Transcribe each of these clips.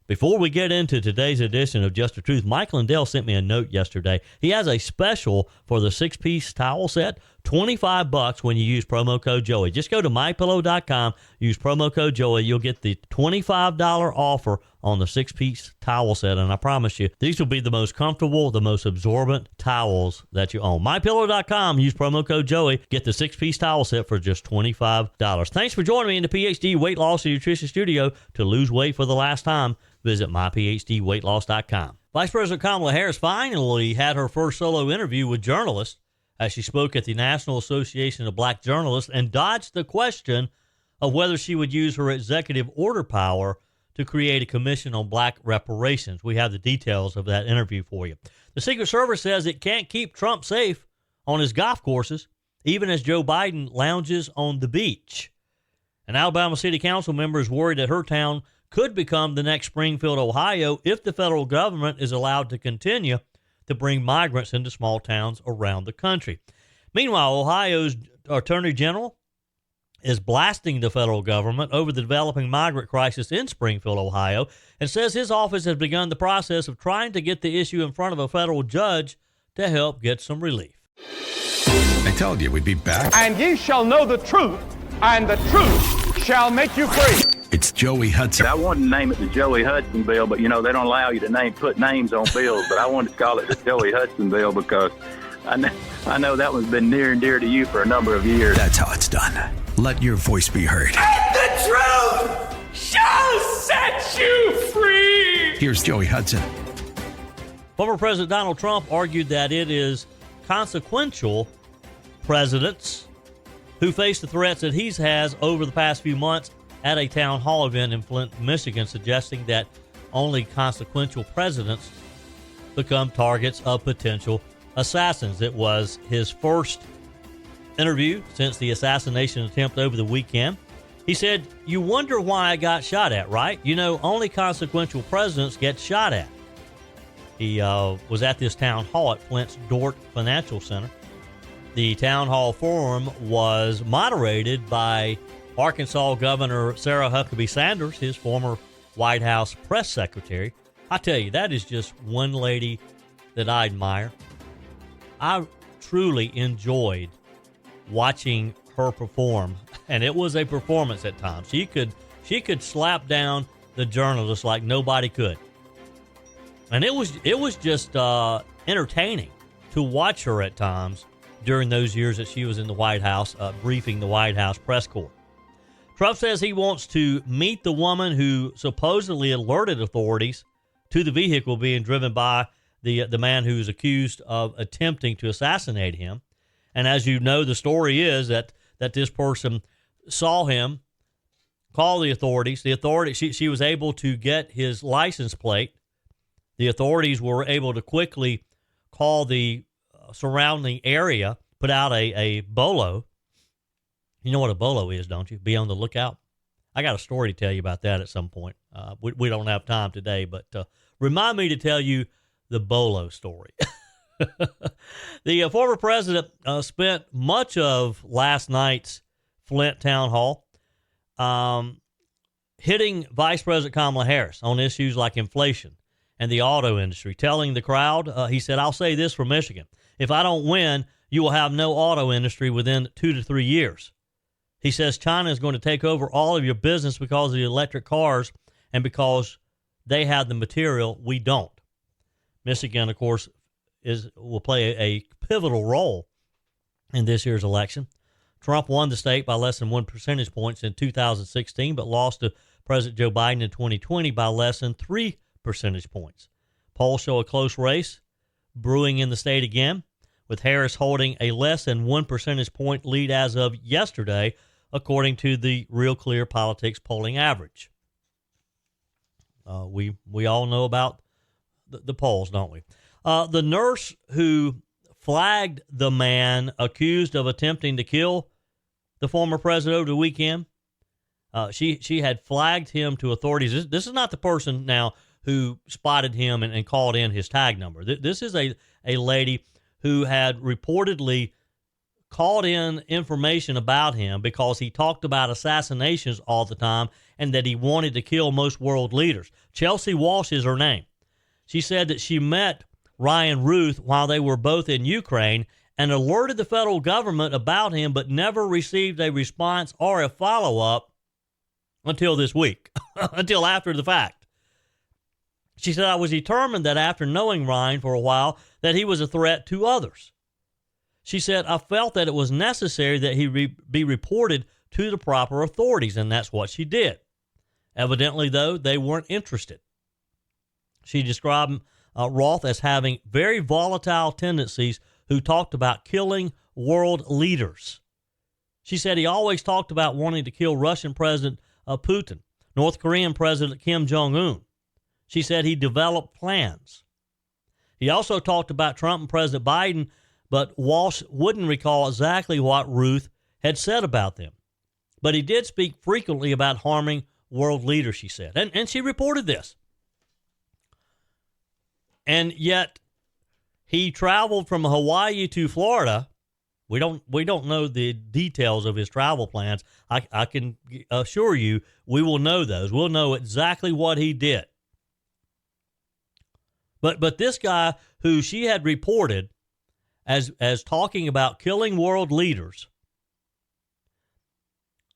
Before we get into today's edition of Just the Truth, Mike Lindell sent me a note yesterday. He has a special for the 6-piece towel set, $25 when you use promo code Joey. Just go to mypillow.com, use promo code Joey. You'll get the $25 offer on the 6-piece towel set, and I promise you, these will be the most comfortable, the most absorbent towels that you own. mypillow.com, use promo code Joey. Get the 6-piece towel set for just $25. Thanks for joining me in the PhD Weight Loss and Nutrition Studio. To lose weight for the last time, visit myphdweightloss.com. Vice President Kamala Harris finally had her first solo interview with journalists as she spoke at the National Association of Black Journalists and dodged the question of whether she would use her executive order power to create a commission on black reparations. We have the details of that interview for you. The Secret Service says it can't keep Trump safe on his golf courses, even as Joe Biden lounges on the beach. An Alabama City Council member is worried that her town could become the next Springfield, Ohio, if the federal government is allowed to continue to bring migrants into small towns around the country. Meanwhile, Ohio's Attorney General is blasting the federal government over the developing migrant crisis in Springfield, Ohio, and says his office has begun the process of trying to get the issue in front of a federal judge to help get some relief. I told you we'd be back. And ye shall know the truth, and the truth shall make you free. It's Joey Hudson. I wanted to name it the Joey Hudson bill, but, they don't allow you to put names on bills. But I wanted to call it the Joey Hudson bill because I know that one's been near and dear to you for a number of years. That's how it's done. Let your voice be heard. And the truth shall set you free. Here's Joey Hudson. Former President Donald Trump argued that it is consequential presidents who face the threats that he has over the past few months at a town hall event in Flint, Michigan, suggesting that only consequential presidents become targets of potential assassins. It was his first interview since the assassination attempt over the weekend. He said, "You wonder why I got shot at, right? Only consequential presidents get shot at." He was at this town hall at Flint's Dort Financial Center. The town hall forum was moderated by Arkansas Governor Sarah Huckabee Sanders, his former White House press secretary. I tell you, that is just one lady that I admire. I truly enjoyed watching her perform, and it was a performance at times. She could slap down the journalists like nobody could, and it was just entertaining to watch her at times during those years that she was in the White House, briefing the White House press corps. Trump says he wants to meet the woman who supposedly alerted authorities to the vehicle being driven by the man who's accused of attempting to assassinate him. And as you know, the story is that this person saw him, call the authorities. She was able to get his license plate. The authorities were able to quickly call the surrounding area, put out a bolo. You know what a bolo is, don't you? Be on the lookout. I got a story to tell you about that at some point. We don't have time today, but remind me to tell you the bolo story. The former president spent much of last night's Flint town hall hitting Vice President Kamala Harris on issues like inflation and the auto industry, telling the crowd, he said, "I'll say this for Michigan. If I don't win, you will have no auto industry within 2 to 3 years. He says China is going to take over all of your business because of the electric cars and because they have the material we don't." Michigan, of course, will play a pivotal role in this year's election. Trump won the state by less than 1 percentage points in 2016, but lost to President Joe Biden in 2020 by less than 3 percentage points. Polls show a close race brewing in the state again, with Harris holding a less than 1 percentage point lead as of yesterday, according to the Real Clear Politics polling average. We all know about the polls, don't we? The nurse who flagged the man accused of attempting to kill the former president over the weekend, she had flagged him to authorities. This is not the person now who spotted him and called in his tag number. This is a lady who had reportedly called in information about him because he talked about assassinations all the time and that he wanted to kill most world leaders. Chelsea Walsh is her name. She said that she met Ryan Ruth while they were both in Ukraine and alerted the federal government about him, but never received a response or a follow-up until this week, until after the fact. She said, I was determined that after knowing Ryan for a while, that he was a threat to others. She said, I felt that it was necessary that he be reported to the proper authorities, and that's what she did. Evidently, though, they weren't interested. She described Roth as having very volatile tendencies who talked about killing world leaders. She said he always talked about wanting to kill Russian President Putin, North Korean President Kim Jong-un. She said he developed plans. He also talked about Trump and President Biden, but Walsh wouldn't recall exactly what Ruth had said about them. But he did speak frequently about harming world leaders, she said. And she reported this. And yet he traveled from Hawaii to Florida. We don't know the details of his travel plans. I can assure you we will know those. We'll know exactly what he did. But this guy who she had reported as talking about killing world leaders,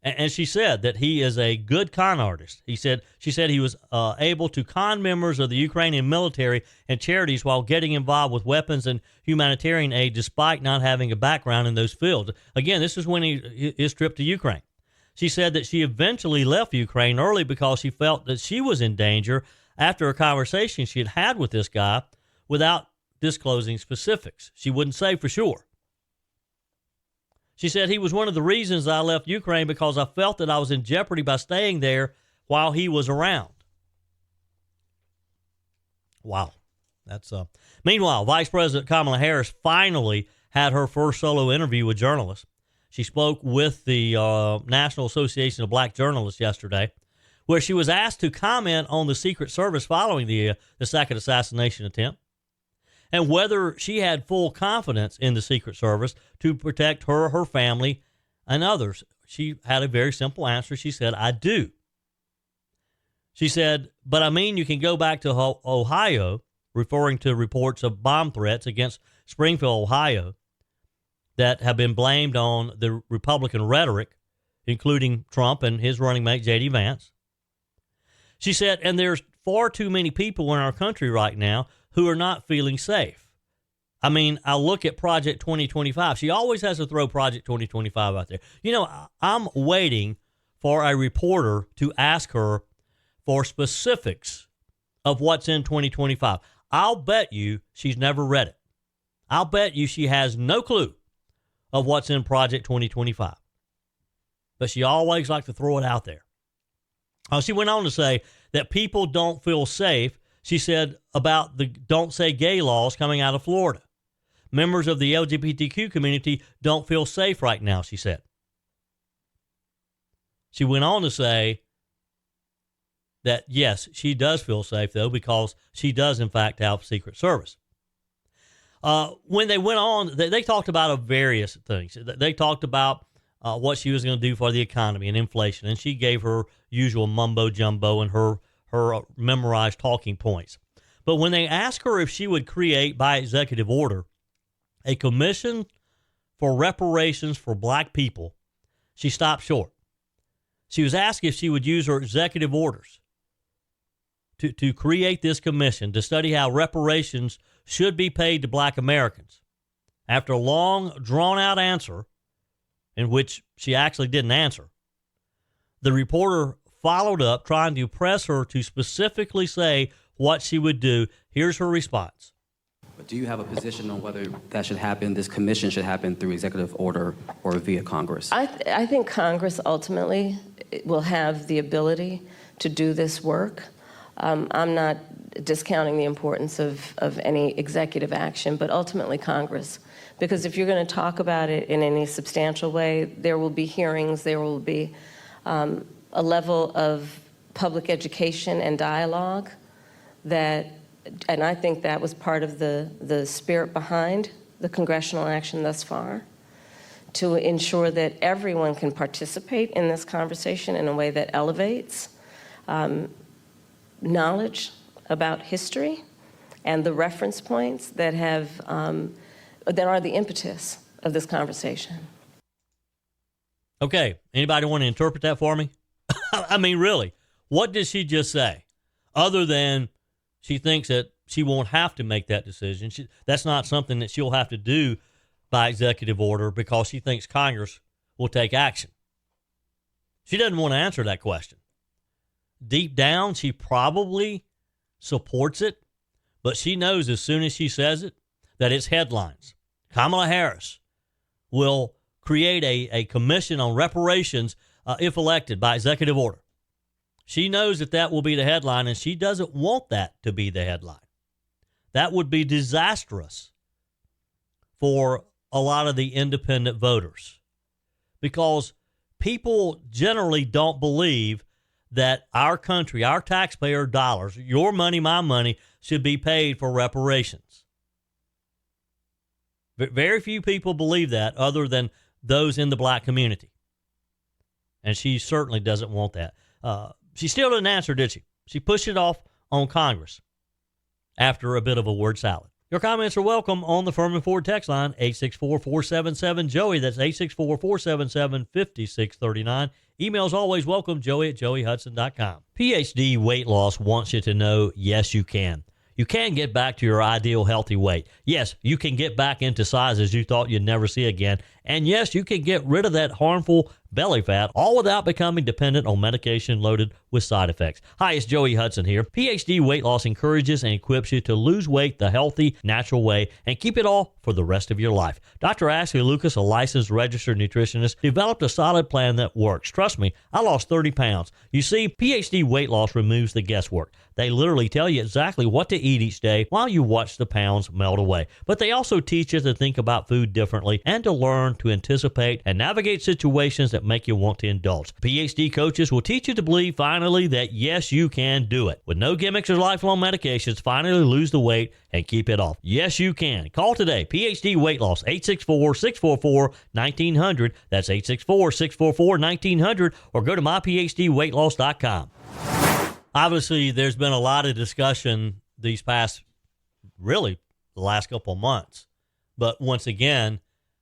and she said that he is a good con artist. She said he was able to con members of the Ukrainian military and charities while getting involved with weapons and humanitarian aid despite not having a background in those fields. Again, this is when his trip to Ukraine. She said that she eventually left Ukraine early because she felt that she was in danger after a conversation she had with this guy without disclosing specifics. She wouldn't say for sure. She said he was one of the reasons I left Ukraine because I felt that I was in jeopardy by staying there while he was around. Wow. That's Meanwhile, Vice President Kamala Harris finally had her first solo interview with journalists. She spoke with the National Association of Black Journalists yesterday, where she was asked to comment on the Secret Service following the second assassination attempt and whether she had full confidence in the Secret Service to protect her, her family, and others. She had a very simple answer. She said, I do. She said, but I mean, you can go back to Ohio, referring to reports of bomb threats against Springfield, Ohio, that have been blamed on the Republican rhetoric, including Trump and his running mate, J.D. Vance. She said, and there's far too many people in our country right now who are not feeling safe. I mean, I look at Project 2025. She always has to throw Project 2025 out there. You know, I'm waiting for a reporter to ask her for specifics of what's in 2025. I'll bet you she's never read it. I'll bet you she has no clue of what's in Project 2025. But she always likes to throw it out there. She went on to say that people don't feel safe. She said about the Don't Say Gay laws coming out of Florida. Members of the LGBTQ community don't feel safe right now, she said. She went on to say that, yes, she does feel safe, though, because she does, in fact, have Secret Service. When they went on, they talked about various things. They talked about what she was going to do for the economy and inflation, and she gave her usual mumbo-jumbo and her memorized talking points. But when they asked her if she would create, by executive order, a commission for reparations for black people, she stopped short. She was asked if she would use her executive orders to create this commission to study how reparations should be paid to black Americans. After a long, drawn-out answer, in which she actually didn't answer, the reporter followed up, trying to press her to specifically say what she would do. Here's her response. But do you have a position on whether that should happen, this commission should happen through executive order or via Congress? I think Congress ultimately will have the ability to do this work. I'm not discounting the importance of any executive action, but ultimately Congress. Because if you're going to talk about it in any substantial way, there will be hearings, there will be a level of public education and dialogue that, and I think that was part of the spirit behind the congressional action thus far, to ensure that everyone can participate in this conversation in a way that elevates knowledge about history and the reference points that that are the impetus of this conversation. Okay, anybody want to interpret that for me? I mean, really, what did she just say? Other than she thinks that she won't have to make that decision. That's not something that she'll have to do by executive order because she thinks Congress will take action. She doesn't want to answer that question. Deep down, she probably supports it, but she knows as soon as she says it that it's headlines. Kamala Harris will create a commission on reparations if elected by executive order. She knows that that will be the headline, and she doesn't want that to be the headline. That would be disastrous for a lot of the independent voters because people generally don't believe that our country, our taxpayer dollars, your money, my money, should be paid for reparations. Very few people believe that other than those in the black community. And she certainly doesn't want that. She still didn't answer, did she? She pushed it off on Congress after a bit of a word salad. Your comments are welcome on the Furman Ford text line, 864-477-JOEY. That's 864-477-5639. Emails always welcome, joey@joeyhudson.com. PhD Weight Loss wants you to know, yes, you can. You can get back to your ideal healthy weight. Yes, you can get back into sizes you thought you'd never see again. And yes, you can get rid of that harmful belly fat, all without becoming dependent on medication loaded with side effects. Hi, it's Joey Hudson here. PhD Weight Loss encourages and equips you to lose weight the healthy, natural way and keep it all for the rest of your life. Dr. Ashley Lucas, a licensed registered nutritionist, developed a solid plan that works. Trust me, I lost 30 pounds. You see, PhD Weight Loss removes the guesswork. They literally tell you exactly what to eat each day while you watch the pounds melt away. But they also teach you to think about food differently and to learn to anticipate and navigate situations that make you want to indulge. PhD coaches will teach you to believe finally that yes, you can do it. With no gimmicks or lifelong medications, finally lose the weight and keep it off. Yes, you can. Call today. PhD Weight Loss, 864-644-1900. That's 864-644-1900, or go to myphdweightloss.com. Obviously, there's been a lot of discussion these past, really, the last couple of months. But once again,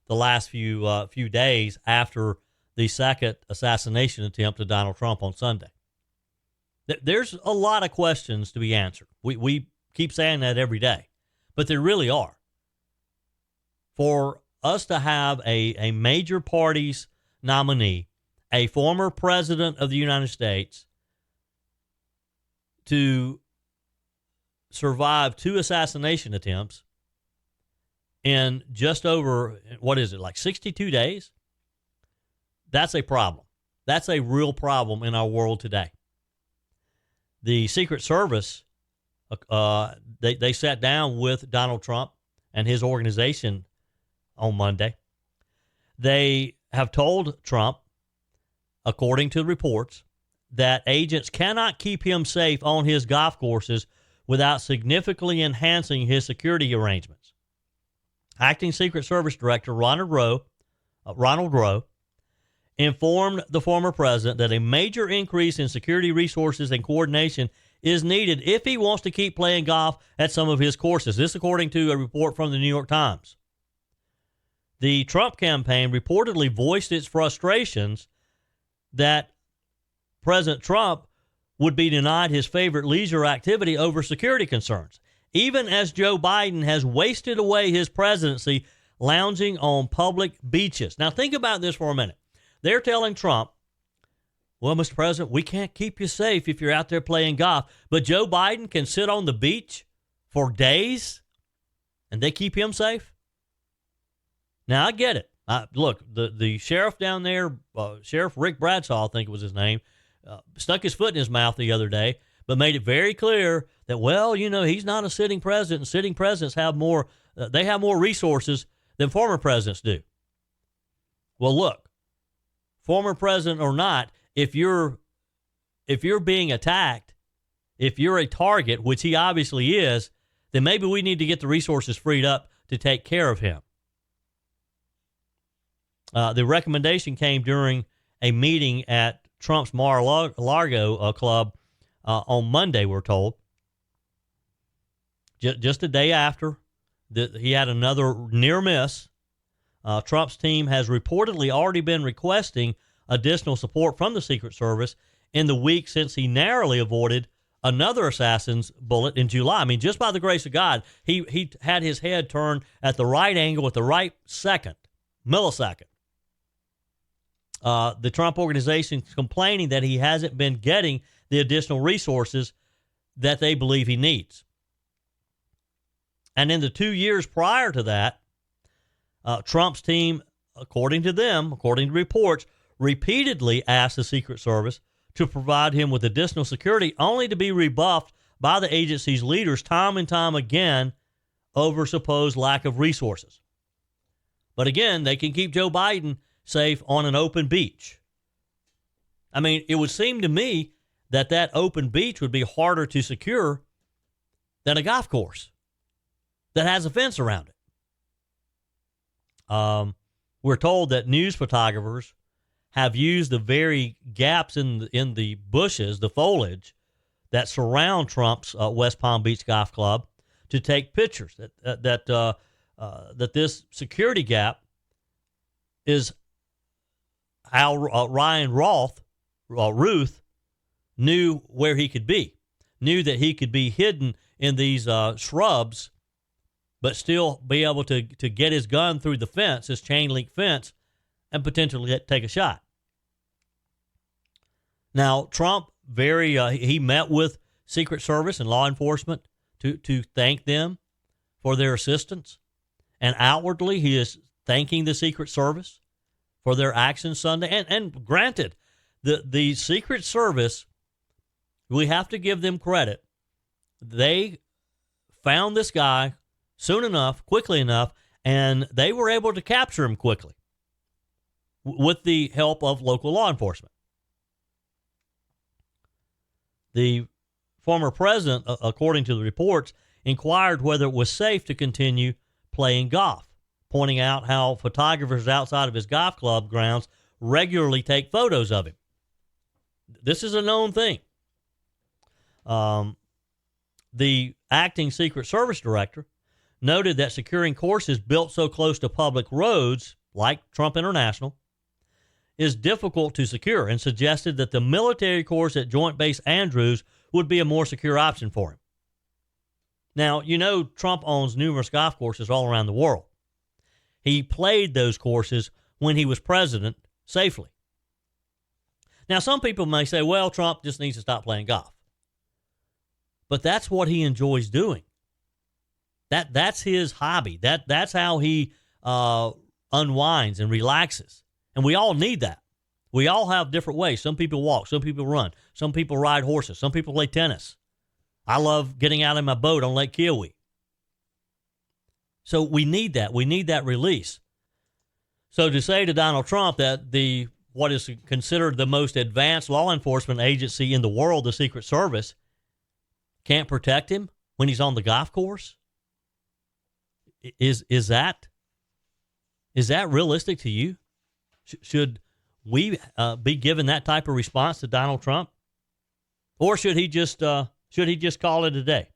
the last few days after the second assassination attempt of Donald Trump on Sunday. There's a lot of questions to be answered. We keep saying that every day, but there really are. For us to have a major party's nominee, a former president of the United States, to survive 2 assassination attempts in just over, 62 days? That's a problem. That's a real problem in our world today. The Secret Service, they sat down with Donald Trump and his organization on Monday. They have told Trump, according to the reports, that agents cannot keep him safe on his golf courses without significantly enhancing his security arrangements. Acting Secret Service Director Ronald Rowe informed the former president that a major increase in security resources and coordination is needed if he wants to keep playing golf at some of his courses. This according to a report from the New York Times. The Trump campaign reportedly voiced its frustrations that President Trump would be denied his favorite leisure activity over security concerns, even as Joe Biden has wasted away his presidency lounging on public beaches. Now, think about this for a minute. They're telling Trump, well, Mr. President, we can't keep you safe if you're out there playing golf, but Joe Biden can sit on the beach for days and they keep him safe? Now, I get it. Look, the sheriff down there, Sheriff Rick Bradshaw, I think it was his name, stuck his foot in his mouth the other day, but made it very clear that, well, he's not a sitting president, and sitting presidents have more resources than former presidents do. Well, look, former president or not, if you're being attacked, if you're a target, which he obviously is, then maybe we need to get the resources freed up to take care of him. The recommendation came during a meeting at Trump's Mar-a-Lago club on Monday, we're told. Just a day after he had another near miss, Trump's team has reportedly already been requesting additional support from the Secret Service in the week since he narrowly avoided another assassin's bullet in July. I mean, just by the grace of God, he had his head turned at the right angle at the right millisecond. The Trump organization is complaining that he hasn't been getting the additional resources that they believe he needs. And in the 2 years prior to that, Trump's team, according to reports, repeatedly asked the Secret Service to provide him with additional security, only to be rebuffed by the agency's leaders time and time again over supposed lack of resources. But again, they can keep Joe Biden safe on an open beach. I mean, it would seem to me that open beach would be harder to secure than a golf course that has a fence around it. We're told that news photographers have used the very gaps in the bushes, the foliage that surround Trump's West Palm Beach Golf Club to take pictures. That this security gap is how Ryan Ruth knew where he could be, knew that he could be hidden in these shrubs, but still be able to get his gun through the fence, his chain link fence, and potentially take a shot. Now, Trump he met with Secret Service and law enforcement to thank them for their assistance. And outwardly, he is thanking the Secret Service for their actions Sunday. And granted, the Secret Service, we have to give them credit. They found this guy soon enough, quickly enough, and they were able to capture him quickly with the help of local law enforcement. The former president, according to the reports, inquired whether it was safe to continue playing golf, pointing out how photographers outside of his golf club grounds regularly take photos of him. This is a known thing. The acting Secret Service director noted that securing courses built so close to public roads, like Trump International, is difficult to secure, and suggested that the military course at Joint Base Andrews would be a more secure option for him. Now, Trump owns numerous golf courses all around the world. He played those courses when he was president safely. Now, some people may say, well, Trump just needs to stop playing golf. But that's what he enjoys doing. That's his hobby. That's how he unwinds and relaxes. And we all need that. We all have different ways. Some people walk, some people run, some people ride horses, some people play tennis. I love getting out in my boat on Lake Kiowee. So we need that. We need that release. So to say to Donald Trump that what is considered the most advanced law enforcement agency in the world, the Secret Service, can't protect him when he's on the golf course, is that realistic to you? Should we be given that type of response to Donald Trump, or should he just call it a day?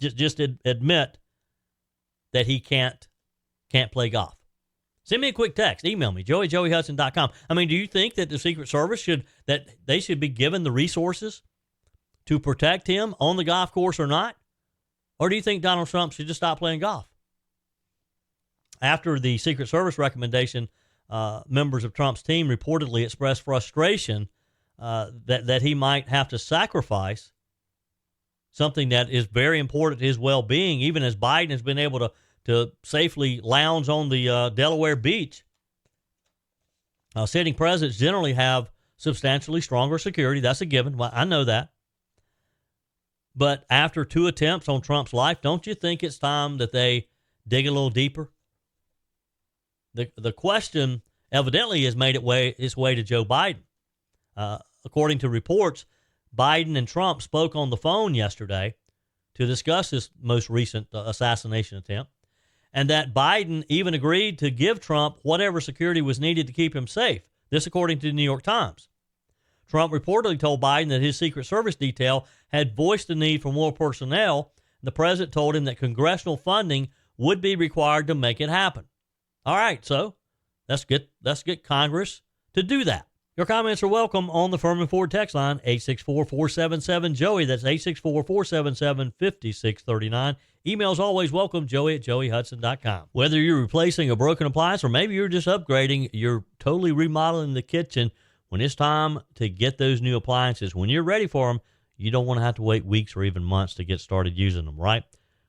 Just admit that he can't play golf. Send me a quick text. Email me, joey@joeyhudson.com. I mean, do you think that the Secret Service should be given the resources to protect him on the golf course or not? Or do you think Donald Trump should just stop playing golf? After the Secret Service recommendation, members of Trump's team reportedly expressed frustration that he might have to sacrifice something that is very important to his well-being, even as Biden has been able to safely lounge on the Delaware beach. Sitting presidents generally have substantially stronger security. That's a given. Well, I know that. But after 2 attempts on Trump's life, don't you think it's time that they dig a little deeper? The question evidently has made its way to Joe Biden. According to reports, Biden and Trump spoke on the phone yesterday to discuss this most recent assassination attempt, and that Biden even agreed to give Trump whatever security was needed to keep him safe. This according to the New York Times. Trump reportedly told Biden that his Secret Service detail had voiced the need for more personnel. The president told him that congressional funding would be required to make it happen. All right, so let's get Congress to do that. Your comments are welcome on the Furman Ford text line, 864-477-JOEY. That's 864-477-5639. Emails always welcome, joey@joeyhudson.com. Whether you're replacing a broken appliance or maybe you're just upgrading, you're totally remodeling the kitchen, when it's time to get those new appliances, when you're ready for them, you don't want to have to wait weeks or even months to get started using them, right?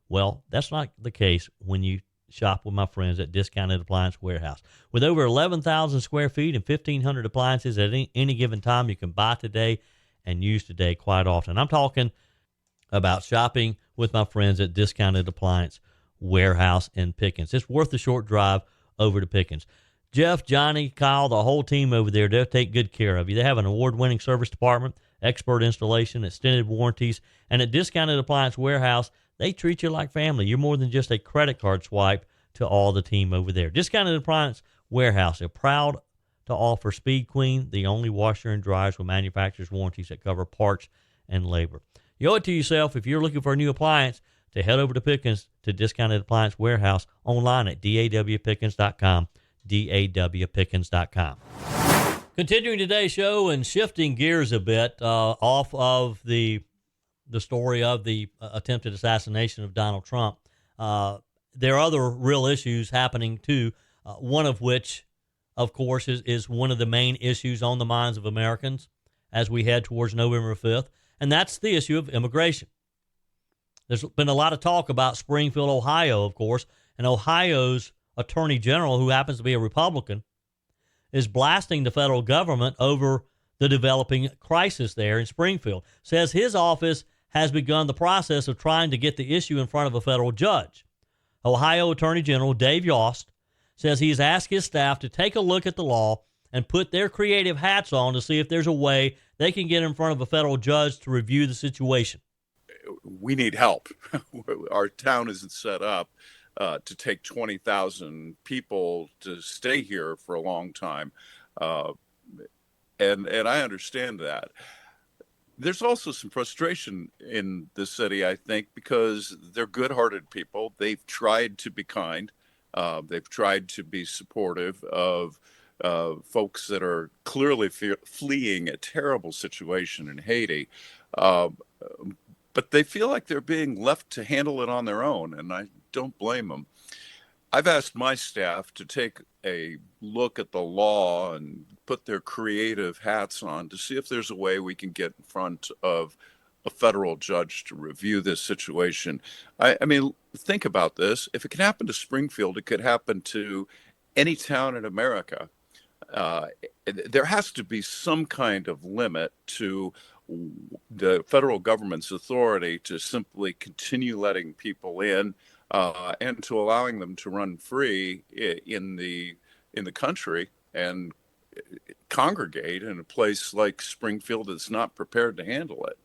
Well, that's not the case when you shop with my friends at Discounted Appliance Warehouse. With over 11,000 square feet and 1,500 appliances at any given time, you can buy today and use today quite often. I'm talking about shopping with my friends at Discounted Appliance Warehouse in Pickens. It's worth the short drive over to Pickens. Jeff, Johnny, Kyle, the whole team over there, they'll take good care of you. They have an award-winning service department, expert installation, extended warranties, and at Discounted Appliance Warehouse, they treat you like family. You're more than just a credit card swipe to all the team over there. Discounted Appliance Warehouse, they're proud to offer Speed Queen, the only washer and dryers with manufacturer's warranties that cover parts and labor. You owe it to yourself, if you're looking for a new appliance, to head over to Pickens to Discounted Appliance Warehouse online at dawpickens.com, dawpickens.com. Continuing today's show and shifting gears a bit off of the story of the attempted assassination of Donald Trump, there are other real issues happening too, one of which, of course, is one of the main issues on the minds of Americans as we head towards November 5th, and that's the issue of immigration. There's been a lot of talk about Springfield, Ohio, of course, and Ohio's Attorney General, who happens to be a Republican, is blasting the federal government over the developing crisis there in Springfield. Says his office has begun the process of trying to get the issue in front of a federal judge. Ohio Attorney General Dave Yost says he's asked his staff to take a look at the law and put their creative hats on to see if there's a way they can get in front of a federal judge to review the situation. We need help. Our town isn't set up to take 20,000 people to stay here for a long time. And I understand that. There's also some frustration in the city, I think, because they're good-hearted people. They've tried to be kind. They've tried to be supportive of folks that are clearly fleeing a terrible situation in Haiti. But they feel like they're being left to handle it on their own, and I don't blame them. I've asked my staff to take a look at the law and put their creative hats on to see if there's a way we can get in front of a federal judge to review this situation. I mean, think about this. If it can happen to Springfield, it could happen to any town in America. There has to be some kind of limit to the federal government's authority to simply continue letting people in and to allowing them to run free in the country and congregate in a place like Springfield that's not prepared to handle it.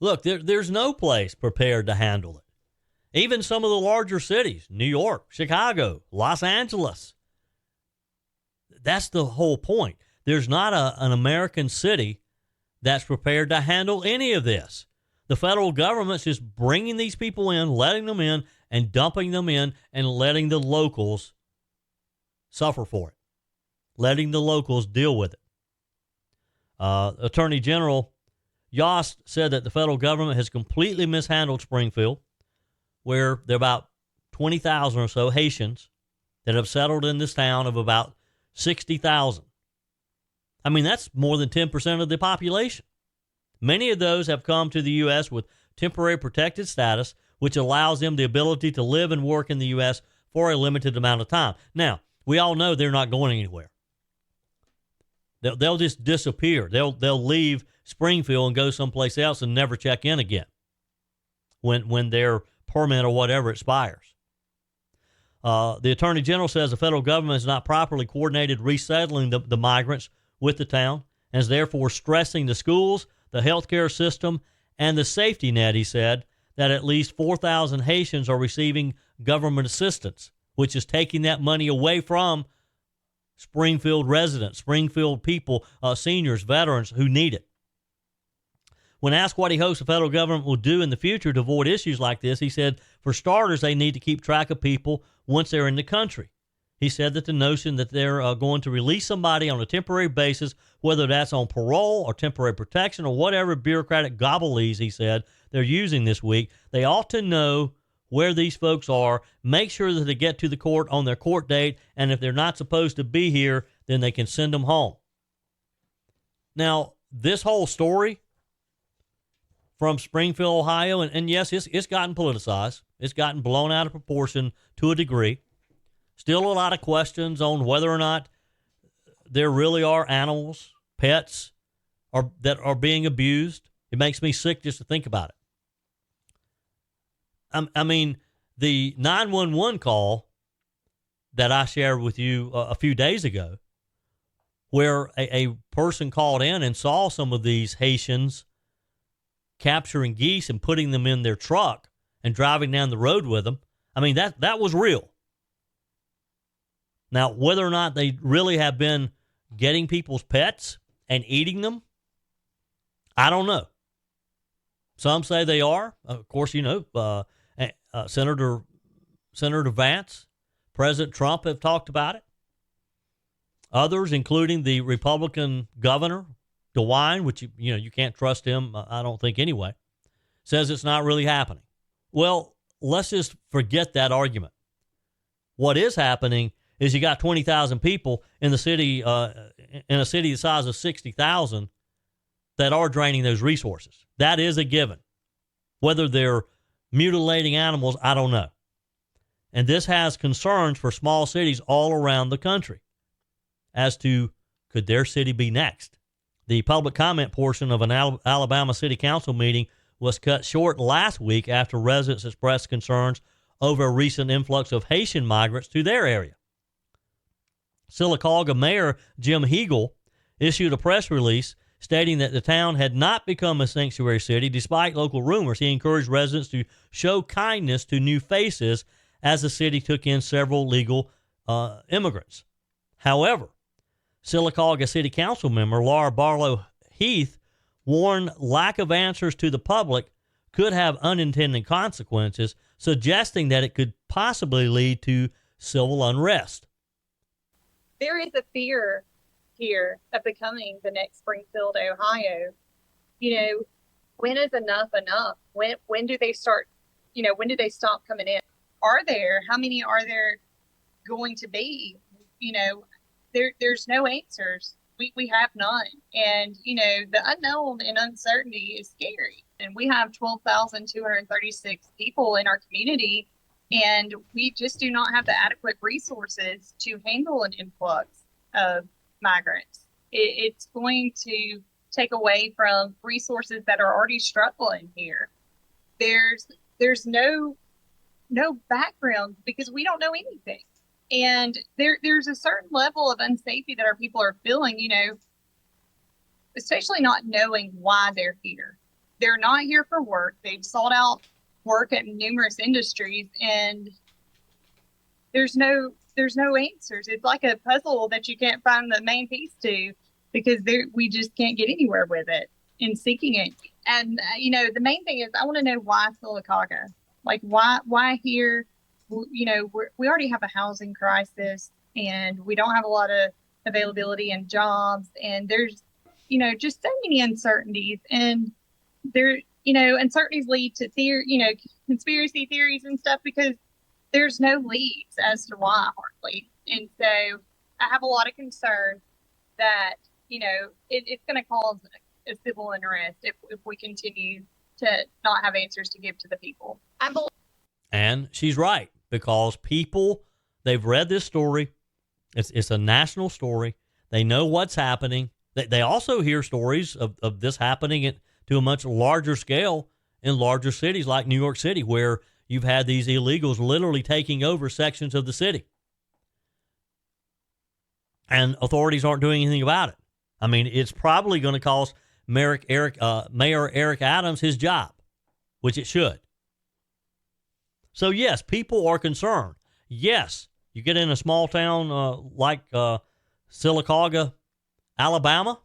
Look, there's no place prepared to handle it. Even some of the larger cities, New York, Chicago, Los Angeles. That's the whole point. There's not an American city that's prepared to handle any of this. The federal government's just bringing these people in, letting them in, and dumping them in, and letting the locals suffer for it, letting the locals deal with it. Attorney General Yost said that the federal government has completely mishandled Springfield, where there are about 20,000 or so Haitians that have settled in this town of about 60,000. I mean, that's more than 10% of the population. Many of those have come to the U.S. with temporary protected status, which allows them the ability to live and work in the U.S. for a limited amount of time. Now, we all know they're not going anywhere. They'll just disappear. They'll leave Springfield and go someplace else and never check in again when their permit or whatever expires. The Attorney General says the federal government has not properly coordinated resettling the migrants with the town and is therefore stressing the schools, the healthcare system, and the safety net. He said that at least 4,000 Haitians are receiving government assistance, which is taking that money away from Springfield residents, Springfield people, seniors, veterans who need it. When asked what he hopes the federal government will do in the future to avoid issues like this, he said, for starters, they need to keep track of people once they're in the country. He said that the notion that they're going to release somebody on a temporary basis, whether that's on parole or temporary protection or whatever bureaucratic gobblelees, he said, they're using this week, they ought to know where these folks are, make sure that they get to the court on their court date, and if they're not supposed to be here, then they can send them home. Now, this whole story from Springfield, Ohio, and yes, it's gotten politicized. It's gotten blown out of proportion to a degree. Still a lot of questions on whether or not there really are animals, pets, that are being abused. It makes me sick just to think about it. I mean, the 911 call that I shared with you a few days ago, where a person called in and saw some of these Haitians capturing geese and putting them in their truck and driving down the road with them. I mean, that was real. Now, whether or not they really have been getting people's pets and eating them, I don't know. Some say they are. Of course, you know, Senator Vance, President Trump have talked about it. Others, including the Republican governor, DeWine, which you can't trust him, I don't think anyway, says it's not really happening. Well, let's just forget that argument. What is happening is you got 20,000 people in the city, in a city the size of 60,000, that are draining those resources. That is a given. Whether they're mutilating animals, I don't know. And this has concerns for small cities all around the country as to, could their city be next? The public comment portion of an Alabama City Council meeting was cut short last week after residents expressed concerns over a recent influx of Haitian migrants to their area. Sylacauga Mayor Jim Hegel issued a press release stating that the town had not become a sanctuary city despite local rumors. He encouraged residents to show kindness to new faces as the city took in several legal immigrants. However, Sylacauga City Council member Laura Barlow Heath warned lack of answers to the public could have unintended consequences, suggesting that it could possibly lead to civil unrest. There is a fear here of becoming the next Springfield, Ohio. You know, when is enough enough? When do they start, when do they stop coming in? How many are there going to be? There's no answers. We have none. And, the unknown and uncertainty is scary. And we have 12,236 people in our community, and we just do not have the adequate resources to handle an influx of migrants. It's going to take away from resources that are already struggling here. There's no background because we don't know anything. And there's a certain level of unsafety that our people are feeling, especially not knowing why they're here. They're not here for work. They've sought out work at numerous industries, and there's no answers. It's like a puzzle that you can't find the main piece to because we just can't get anywhere with it in seeking it. And, the main thing is I want to know why Sylacauga? Like, why here? We already have a housing crisis, and we don't have a lot of availability in jobs, and there's, just so many uncertainties, and there, uncertainties lead to conspiracy theories and stuff because there's no leads as to why hardly. And so I have a lot of concern that, it's going to cause a civil unrest if we continue to not have answers to give to the people. And she's right, because people, they've read this story. It's a national story. They know what's happening. They also hear stories of this happening to a much larger scale in larger cities like New York City, where you've had these illegals literally taking over sections of the city. And authorities aren't doing anything about it. I mean, it's probably going to cost Mayor Eric Adams his job, which it should. So, yes, people are concerned. Yes, you get in a small town like Sylacauga, Alabama.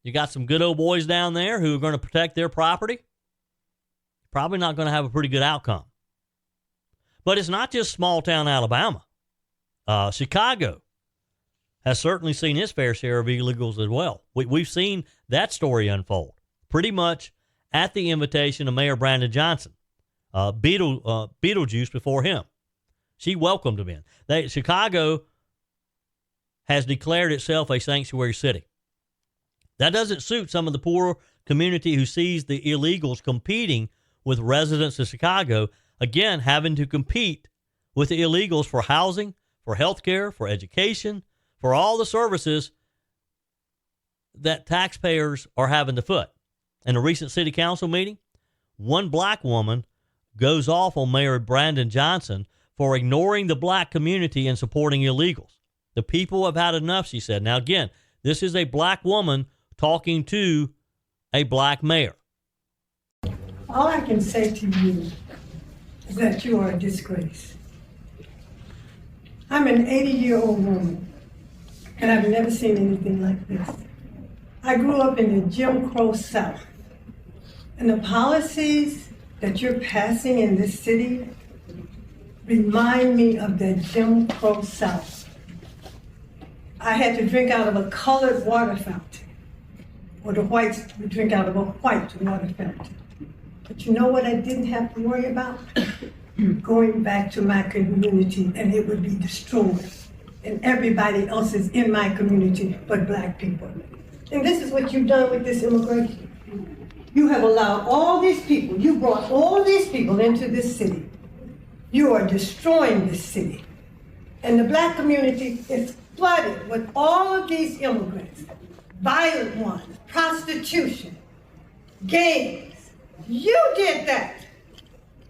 You got some good old boys down there who are going to protect their property. Probably not going to have a pretty good outcome. But it's not just small town Alabama. Chicago has certainly seen its fair share of illegals as well. We've seen that story unfold pretty much at the invitation of Mayor Brandon Johnson. Beetlejuice before him. She welcomed him in. Chicago has declared itself a sanctuary city. That doesn't suit some of the poor community who sees the illegals competing with residents of Chicago, again, having to compete with the illegals for housing, for health care, for education, for all the services that taxpayers are having to foot. In a recent city council meeting, one black woman goes off on Mayor Brandon Johnson for ignoring the black community and supporting illegals. The people have had enough, she said. Now, again, this is a black woman talking to a black mayor. All I can say to you is that you are a disgrace. I'm an 80-year-old woman, and I've never seen anything like this. I grew up in the Jim Crow South, and the policies that you're passing in this city remind me of the Jim Crow South. I had to drink out of a colored water fountain, or the whites would drink out of a white water fountain. But you know what I didn't have to worry about? Going back to my community and it would be destroyed. And everybody else is in my community but black people. And this is what you've done with this immigration. You have allowed all these people, you brought all these people into this city. You are destroying this city. And the black community is flooded with all of these immigrants, violent ones, prostitution, gangs. You did that.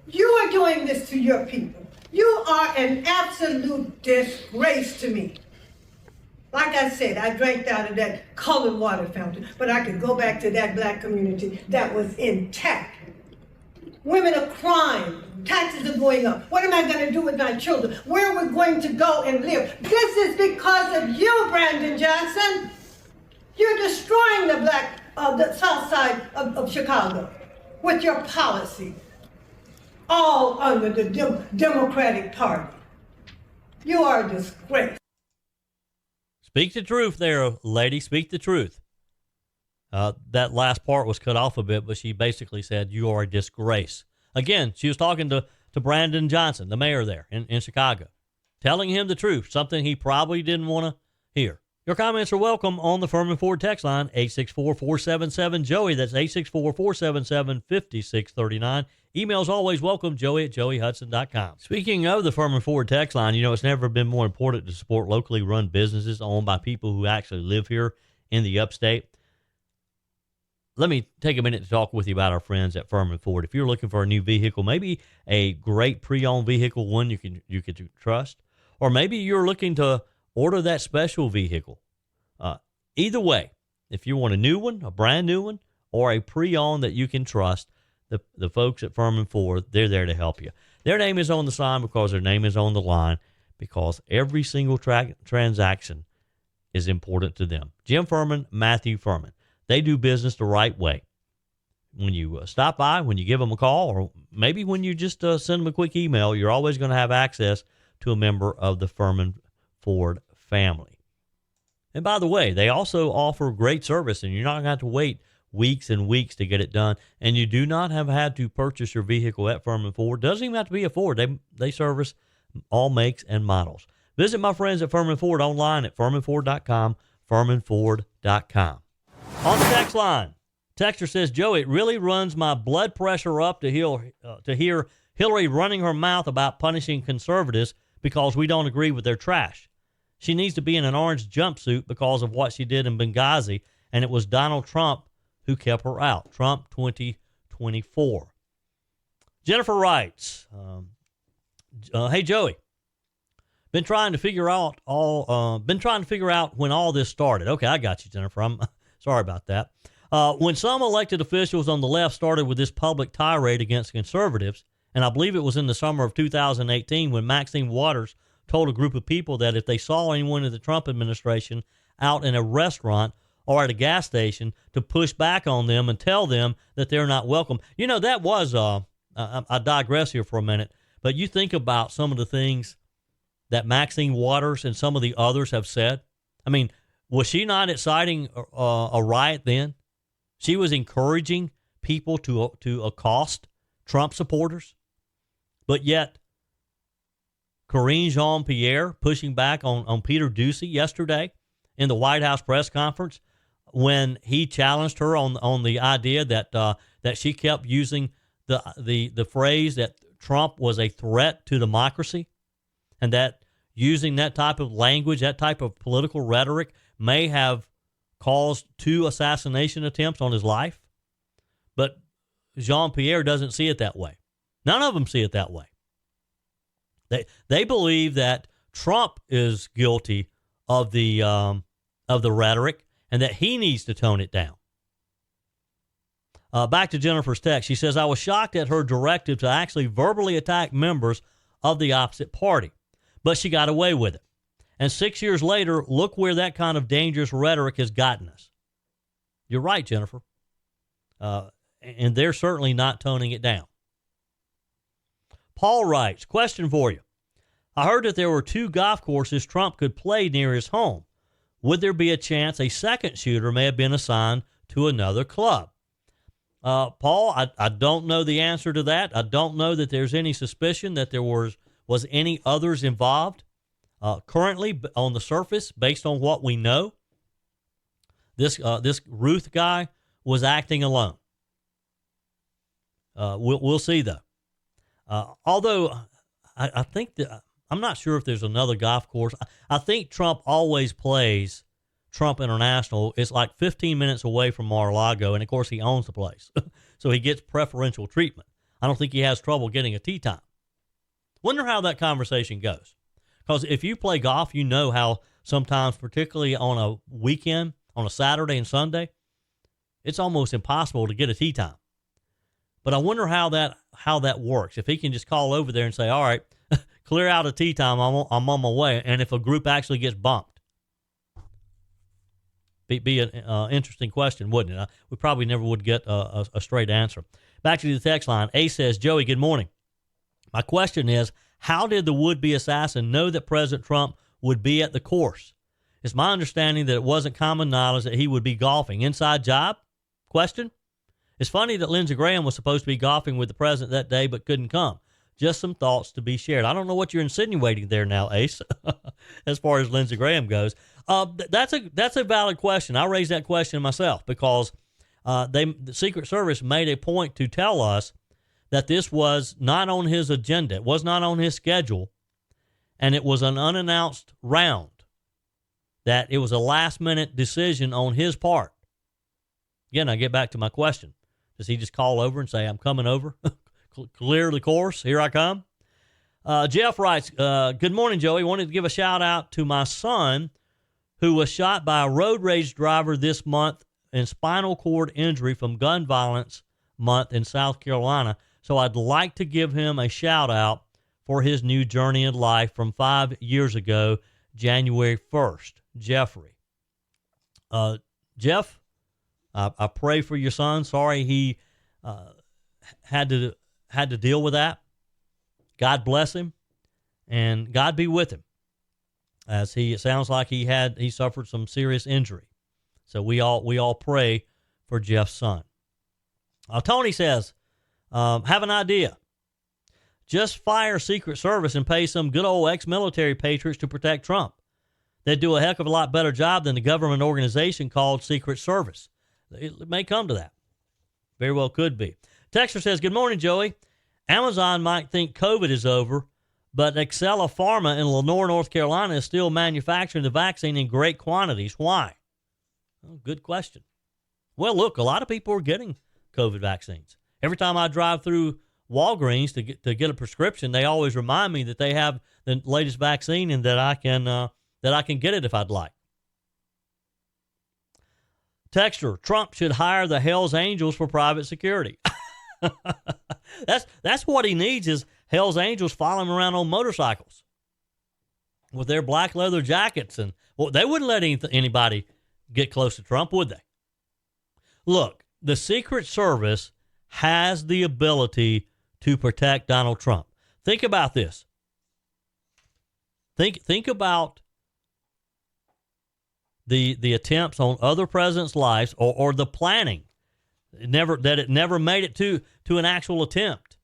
You are doing this to your people. You are an absolute disgrace to me. Like I said, I drank out of that colored water fountain, but I could go back to that black community that was intact. Women are crying. Taxes are going up. What am I going to do with my children? Where are we going to go and live? This is because of you, Brandon Johnson. You're destroying the south side of Chicago with your policy, all under the Democratic Party. You are a disgrace. Speak the truth there, lady. Speak the truth. That last part was cut off a bit, but she basically said, you are a disgrace. Again, she was talking to Brandon Johnson, the mayor there in Chicago, telling him the truth, something he probably didn't want to hear. Your comments are welcome on the Furman Ford text line, 864-477-JOEY. That's 864-477-5639. Emails always welcome, joey@joeyhudson.com. Speaking of the Furman Ford text line, you know, it's never been more important to support locally run businesses owned by people who actually live here in the upstate. Let me take a minute to talk with you about our friends at Furman Ford. If you're looking for a new vehicle, maybe a great pre-owned vehicle, one you can trust, or maybe you're looking to order that special vehicle. Either way, if you want a new one, a brand new one, or a pre-owned that you can trust, the folks at Furman Ford, they're there to help you. Their name is on the sign because their name is on the line, because every single transaction is important to them. Jim Furman, Matthew Furman. They do business the right way. When you stop by, when you give them a call, or maybe when you just send them a quick email, you're always going to have access to a member of the Furman Ford family. And by the way, they also offer great service, and you're not going to have to wait weeks and weeks to get it done. And you do not have had to purchase your vehicle at Furman Ford. Doesn't even have to be a Ford. They service all makes and models. Visit my friends at Furman Ford online at furmanford.com, furmanford.com. On the text line, texter says, Joe, it really runs my blood pressure up to hear Hillary running her mouth about punishing conservatives because we don't agree with their trash. She needs to be in an orange jumpsuit because of what she did in Benghazi, and it was Donald Trump who kept her out. Trump 2024. Jennifer writes, hey, Joey, been trying to figure out when all this started. Okay, I got you, Jennifer. I'm sorry about that. When some elected officials on the left started with this public tirade against conservatives, and I believe it was in the summer of 2018 when Maxine Waters told a group of people that if they saw anyone in the Trump administration out in a restaurant or at a gas station, to push back on them and tell them that they're not welcome. You know, that was, I digress here for a minute, but you think about some of the things that Maxine Waters and some of the others have said. I mean, was she not inciting a riot then? She was encouraging people to accost Trump supporters. But yet, Karine Jean-Pierre pushing back on Peter Doocy yesterday in the White House press conference when he challenged her on the idea that she kept using the phrase that Trump was a threat to democracy, and that using that type of language, that type of political rhetoric may have caused 2 assassination attempts on his life. But Jean-Pierre doesn't see it that way. None of them see it that way. They believe that Trump is guilty of the rhetoric and that he needs to tone it down. Back to Jennifer's text. She says, I was shocked at her directive to actually verbally attack members of the opposite party, but she got away with it. And 6 years later, look where that kind of dangerous rhetoric has gotten us. You're right, Jennifer. And they're certainly not toning it down. Paul writes, question for you. I heard that there were 2 golf courses Trump could play near his home. Would there be a chance a second shooter may have been assigned to another club? Paul, I don't know the answer to that. I don't know that there's any suspicion that there was any others involved. Currently, on the surface, based on what we know, this Ruth guy was acting alone. We'll see, though. Although I think that I'm not sure if there's another golf course. I think Trump always plays Trump International. It's like 15 minutes away from Mar-a-Lago, and of course he owns the place, so he gets preferential treatment. I don't think he has trouble getting a tee time. Wonder how that conversation goes, because if you play golf, you know how sometimes, particularly on a weekend, on a Saturday and Sunday, it's almost impossible to get a tee time. But I wonder how that works. If he can just call over there and say, all right, clear out a tee time, I'm on my way. And if a group actually gets bumped. Be an interesting question, wouldn't it? We probably never would get a straight answer. Back to the text line. A says, Joey, good morning. My question is, how did the would-be assassin know that President Trump would be at the course? It's my understanding that it wasn't common knowledge that he would be golfing. Inside job? Question. It's funny that Lindsey Graham was supposed to be golfing with the president that day but couldn't come. Just some thoughts to be shared. I don't know what you're insinuating there now, Ace, as far as Lindsey Graham goes. That's a valid question. I raised that question myself because the Secret Service made a point to tell us that this was not on his agenda. It was not on his schedule, and it was an unannounced round, that it was a last-minute decision on his part. Again, I get back to my question. Does he just call over and say, I'm coming over? Clear the course. Here I come. Jeff writes, good morning, Joey. Wanted to give a shout out to my son who was shot by a road rage driver this month in spinal cord injury from gun violence month in South Carolina. So I'd like to give him a shout out for his new journey in life from 5 years ago, January 1st. Jeffrey. Jeff, I pray for your son. Sorry he had to deal with that. God bless him, and God be with him, as it sounds like he suffered some serious injury. So we all pray for Jeff's son. Tony says, have an idea. Just fire Secret Service and pay some good old ex-military patriots to protect Trump. They'd do a heck of a lot better job than the government organization called Secret Service. It may come to that. Very well could be. Texter says, good morning, Joey. Amazon might think COVID is over, but Excella Pharma in Lenore, North Carolina is still manufacturing the vaccine in great quantities. Why? Well, good question. Well, look, a lot of people are getting COVID vaccines. Every time I drive through Walgreens to get a prescription, they always remind me that they have the latest vaccine and that I can get it if I'd like. Texter, Trump should hire the Hells Angels for private security. That's what he needs, is Hells Angels following him around on motorcycles. with their black leather jackets. And well, they wouldn't let anybody get close to Trump, would they? Look, the Secret Service has the ability to protect Donald Trump. Think about this. Think about the attempts on other presidents' lives or the planning. It never made it to an actual attempt.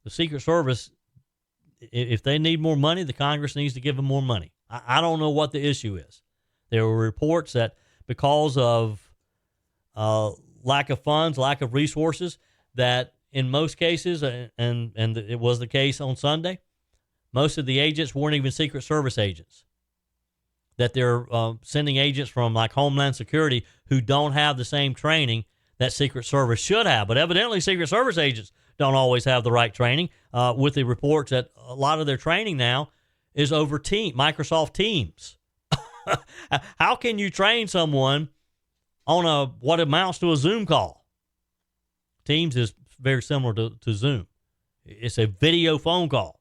The Secret Service, if they need more money, the Congress needs to give them more money. I don't know what the issue is. There were reports that because of lack of funds, lack of resources, that in most cases, and it was the case on Sunday, most of the agents weren't even Secret Service agents. That they're sending agents from like Homeland Security who don't have the same training that Secret Service should have. But evidently, Secret Service agents don't always have the right training. With the reports that a lot of their training now is over Microsoft Teams. How can you train someone on what amounts to a Zoom call? Teams is very similar to Zoom. It's a video phone call.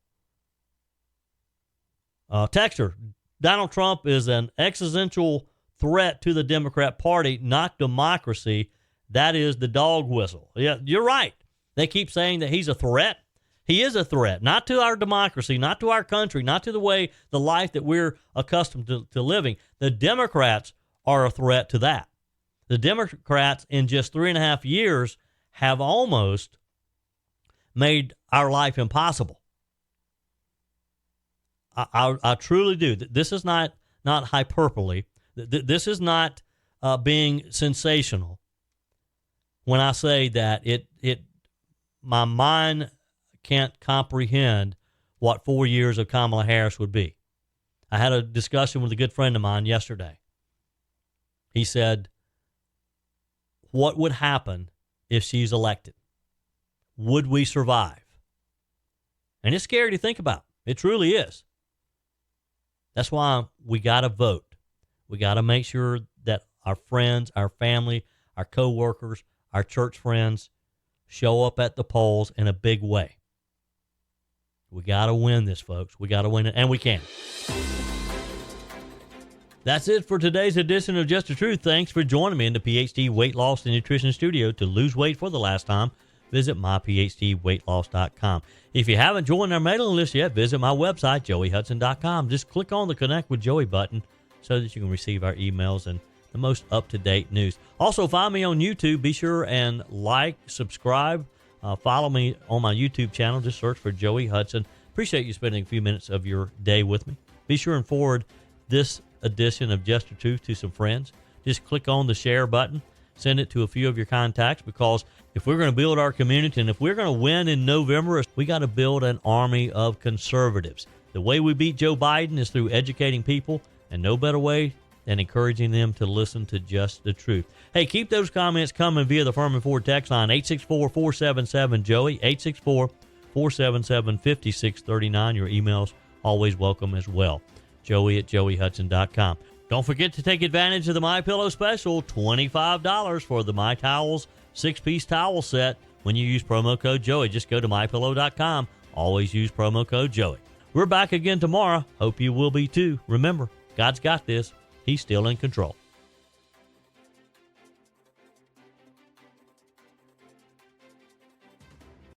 Texter, Donald Trump is an existential threat to the Democrat Party, not democracy. That is the dog whistle. Yeah, you're right. They keep saying that he's a threat. He is a threat, not to our democracy, not to our country, not to the life that we're accustomed to living. The Democrats are a threat to that. The Democrats, in just 3.5 years, have almost made our life impossible. I truly do. This is not hyperbole. This is not being sensational when I say that my mind can't comprehend what 4 years of Kamala Harris would be. I had a discussion with a good friend of mine yesterday. He said, what would happen if she's elected? Would we survive? And it's scary to think about. It truly is. That's why we got to vote. We got to make sure that our friends, our family, our coworkers, our church friends show up at the polls in a big way. We got to win this, folks. We got to win it, and we can. That's it for today's edition of Just the Truth. Thanks for joining me in the PhD Weight Loss and Nutrition Studio. To lose weight for the last time, visit myphdweightloss.com. If you haven't joined our mailing list yet, visit my website, joeyhudson.com. Just click on the Connect with Joey button so that you can receive our emails and the most up-to-date news. Also, find me on YouTube. Be sure and like, subscribe, follow me on my YouTube channel. Just search for Joey Hudson. Appreciate you spending a few minutes of your day with me. Be sure and forward this edition of Just the Truth to some friends. Just click on the share button. Send it to a few of your contacts, because if we're going to build our community and if we're going to win in November, we got to build an army of conservatives. The way we beat Joe Biden is through educating people, and no better way than encouraging them to listen to Just the Truth. Hey, keep those comments coming via the Furman Ford text line, 864-477-JOEY, 864-477-5639. Your emails always welcome as well. Joey@joeyhudson.com. Don't forget to take advantage of the MyPillow special, $25 for the My Towels 6-piece towel set when you use promo code Joey. Just go to mypillow.com. Always use promo code Joey. We're back again tomorrow. Hope you will be too. Remember, God's got this. He's still in control.